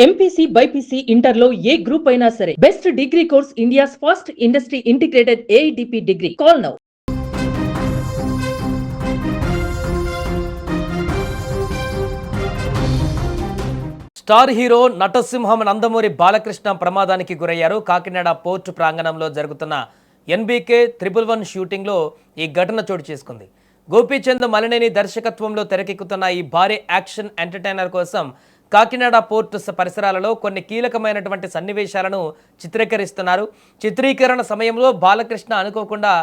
MPC BiPC ఇంటర్లో ఏ group అయినా సరే best degree course India's first industry integrated AIDP degree. Call now. Star hero నటసింహం నందమూరి బాలకృష్ణ ప్రమాదానికి గురయ్యారు. కాకినాడ పోర్టు ప్రాంగణంలో జరుగుతున్న ఎన్బీకే 111 షూటింగ్లో ఈ ఘటన చోటు చేసుకుంది. గోపీచంద్ మలినేని దర్శకత్వంలో తెరకెక్కుతున్న ఈ భారీ యాక్షన్ ఎంటర్టైనర్ కోసం కాకినాడ పోర్టు పరిసరాలలో కొన్ని కీలకమైనటువంటి సన్నివేశాలను చిత్రీకరిస్తున్నారు. చిత్రీకరణ సమయంలో బాలకృష్ణ అనుకోకుండా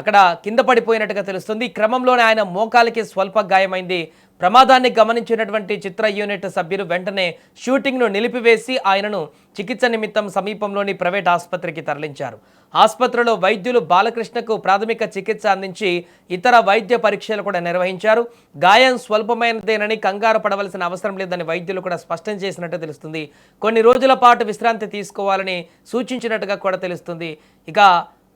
అక్కడ కింద పడిపోయినట్టుగా తెలుస్తుంది. ఈ క్రమంలోనే ఆయన మోకాలికి స్వల్ప గాయమైంది. ప్రమాదాన్ని గమనించినటువంటి చిత్ర యూనిట్ సభ్యులు వెంటనే షూటింగ్ను నిలిపివేసి ఆయనను చికిత్స నిమిత్తం సమీపంలోని ప్రైవేట్ ఆసుపత్రికి తరలించారు. ఆసుపత్రిలో వైద్యులు బాలకృష్ణకు ప్రాథమిక చికిత్స అందించి ఇతర వైద్య పరీక్షలు కూడా నిర్వహించారు. గాయం స్వల్పమైనదేనని కంగారు పడవలసిన అవసరం లేదని వైద్యులు కూడా స్పష్టం చేసినట్టు తెలుస్తుంది. కొన్ని రోజుల పాటు విశ్రాంతి తీసుకోవాలని సూచించినట్టుగా కూడా తెలుస్తుంది. ఇక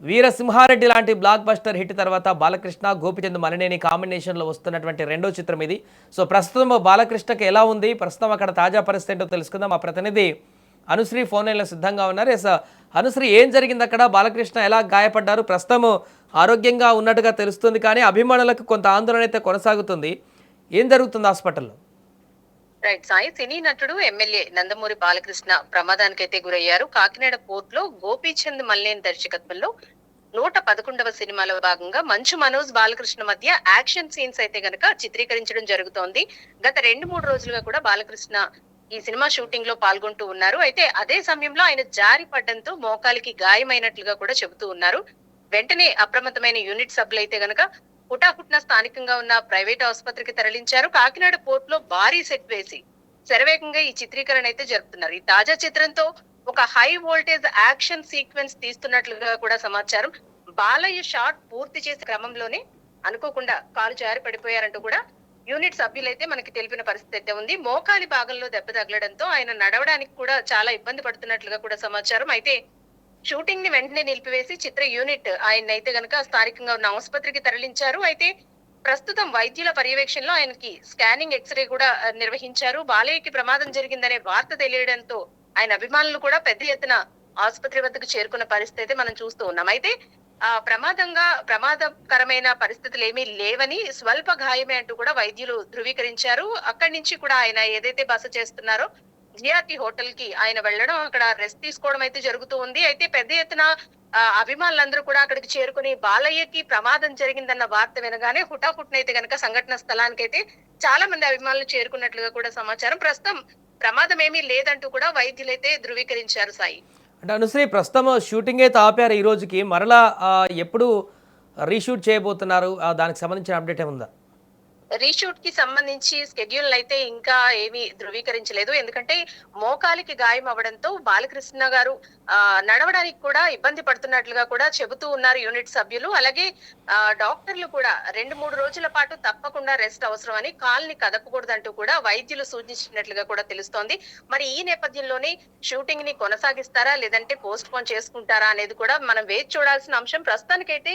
వీరసింహారెడ్డి లాంటి బ్లాక్ బస్టర్ హిట్ తర్వాత బాలకృష్ణ గోపీచంద్ మలినేని కాంబినేషన్లో వస్తున్నటువంటి రెండో చిత్రం ఇది. సో ప్రస్తుతం బాలకృష్ణకి ఎలా ఉంది, ప్రస్తుతం అక్కడ తాజా పరిస్థితి ఏంటో తెలుసుకుందాం. మా ప్రతినిధి అనుశ్రీ ఫోన్ లైన్లో సిద్ధంగా ఉన్నారు. ఎస్ అనుశ్రీ, ఏం జరిగింది అక్కడ? బాలకృష్ణ ఎలా గాయపడ్డారు? ప్రస్తుతం ఆరోగ్యంగా ఉన్నట్టుగా తెలుస్తుంది, కానీ అభిమానులకు కొంత ఆందోళన అయితే కొనసాగుతుంది. ఏం జరుగుతుంది హాస్పిటల్లో? రైట్ సాయి, సినీ నటుడు ఎమ్మెల్యే నందమూరి బాలకృష్ణ ప్రమాదానికైతే గురయ్యారు. కాకినాడ పోర్ట్ లో గోపీచంద్ మల్లేని దర్శకత్వంలో 111వ సినిమాలో భాగంగా మంచు మనోజ్ బాలకృష్ణ మధ్య యాక్షన్ సీన్స్ అయితే గనక చిత్రీకరించడం జరుగుతోంది. గత 2-3 రోజులుగా కూడా బాలకృష్ణ ఈ సినిమా షూటింగ్ లో పాల్గొంటూ ఉన్నారు. అయితే అదే సమయంలో ఆయన జారి పడ్డంతో మోకాలికి గాయమైనట్లుగా కూడా చెబుతూ ఉన్నారు. వెంటనే అప్రమత్తమైన యూనిట్ సభ్యులు అయితే గనక హుటాహుట్న స్థానికంగా ఉన్న ప్రైవేట్ ఆసుపత్రికి తరలించారు. కాకినాడ పోర్ట్ లో భారీ సెట్ వేసి శరవేగంగా ఈ చిత్రీకరణ అయితే జరుపుతున్నారు. ఈ తాజా చిత్రంతో ఒక హై వోల్టేజ్ యాక్షన్ సీక్వెన్స్ తీస్తున్నట్లుగా కూడా సమాచారం. బాలయ్య షాట్ పూర్తి చేసే క్రమంలోనే అనుకోకుండా కాలు జారి పడిపోయారంటూ కూడా యూనిట్ సభ్యులైతే మనకి తెలిపిన పరిస్థితి అయితే ఉంది. మోకాలి భాగంలో దెబ్బ తగలడంతో ఆయన నడవడానికి కూడా చాలా ఇబ్బంది పడుతున్నట్లుగా కూడా సమాచారం. అయితే షూటింగ్ ని వెంటనే నిలిపివేసి చిత్ర యూనిట్ ఆయన అయితే గనక స్థానికంగా ఉన్న ఆసుపత్రికి తరలించారు. అయితే ప్రస్తుతం వైద్యుల పర్యవేక్షణలో ఆయనకి స్కానింగ్ ఎక్స్రే కూడా నిర్వహించారు. బాలయ్యకి ప్రమాదం జరిగిందనే వార్త తెలియడంతో ఆయన అభిమానులు కూడా పెద్ద ఎత్తున ఆసుపత్రి వద్దకు చేరుకున్న పరిస్థితి అయితే మనం చూస్తూ ఉన్నాం. అయితే ప్రమాదకరమైన పరిస్థితులు ఏమీ లేవని, స్వల్ప గాయమే అంటూ కూడా వైద్యులు ధృవీకరించారు. అక్కడి నుంచి కూడా ఆయన ఏదైతే బస చేస్తున్నారో జిఆర్టీ హోటల్ కి ఆయన వెళ్ళడం, అక్కడ రెస్ట్ తీసుకోవడం అయితే జరుగుతూ ఉంది. అయితే పెద్ద ఎత్తున అభిమానులందరూ కూడా అక్కడికి చేరుకుని బాలయ్యకి ప్రమాదం జరిగిందన్న వార్త వినగానే హుటాహుట్నైతే గనక సంఘటన స్థలానికైతే చాలా మంది అభిమానులు చేరుకున్నట్లుగా కూడా సమాచారం. ప్రస్తుతం ప్రమాదం ఏమీ లేదంటూ కూడా వైద్యులైతే ధృవీకరించారు. సాయి, అంటే అనుశ్రీ, ప్రస్తుతం షూటింగ్ అయితే ఆపారు ఈ రోజుకి, మరలా ఎప్పుడు రీషూట్ చేయబోతున్నారు? దానికి సంబంధించిన అప్డేట్ ఏముందా? రీషూట్ కి సంబంధించి స్కెడ్యూల్ అయితే ఇంకా ఏమీ ధృవీకరించలేదు. ఎందుకంటే మోకాలికి గాయం అవడంతో బాలకృష్ణ గారు నడవడానికి కూడా ఇబ్బంది పడుతున్నట్లుగా కూడా చెబుతూ ఉన్నారు యూనిట్ సభ్యులు. అలాగే డాక్టర్లు కూడా 2-3 రోజుల పాటు తప్పకుండా రెస్ట్ అవసరం అని, కాల్ని కదపకూడదంటూ కూడా వైద్యులు సూచించినట్లుగా కూడా తెలుస్తోంది. మరి ఈ నేపథ్యంలోనే షూటింగ్ ని కొనసాగిస్తారా లేదంటే పోస్ట్ పోన్ చేసుకుంటారా అనేది కూడా మనం వేచి చూడాల్సిన అంశం. ప్రస్తుతానికైతే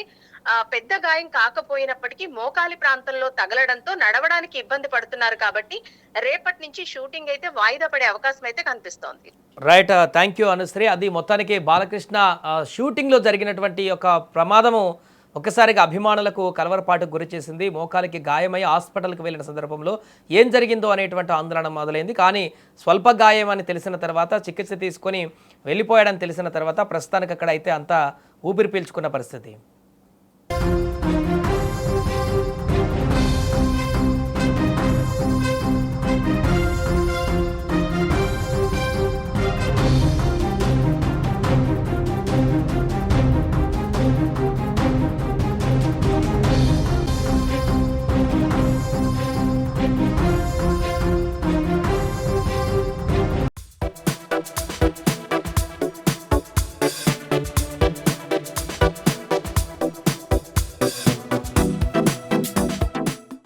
పెద్ద గాయం కాకపోయినప్పటికీ మోకాలి ప్రాంతంలో తగలడంతో నడవడానికి ఇబ్బంది పడుతున్నారు కాబట్టి రేపటి నుంచి షూటింగ్ అయితే వాయిదా పడే అవకాశం అయితే కనిపిస్తోంది. Right, thank you Anusri. అది మొత్తానికి బాలకృష్ణ షూటింగ్లో జరిగినటువంటి ఒక ప్రమాదము ఒక్కసారిగా అభిమానులకు కలవరపాటుకు గురి చేసింది. మోకాలికి గాయమై హాస్పిటల్కి వెళ్ళిన సందర్భంలో ఏం జరిగిందో అనేటువంటి ఆందోళన మొదలైంది. కానీ స్వల్ప గాయం అని తెలిసిన తర్వాత చికిత్స తీసుకొని వెళ్ళిపోయాడని తెలిసిన తర్వాత ప్రస్తుతానికి అక్కడ అయితే అంతా ఊపిరి పీల్చుకున్న పరిస్థితి.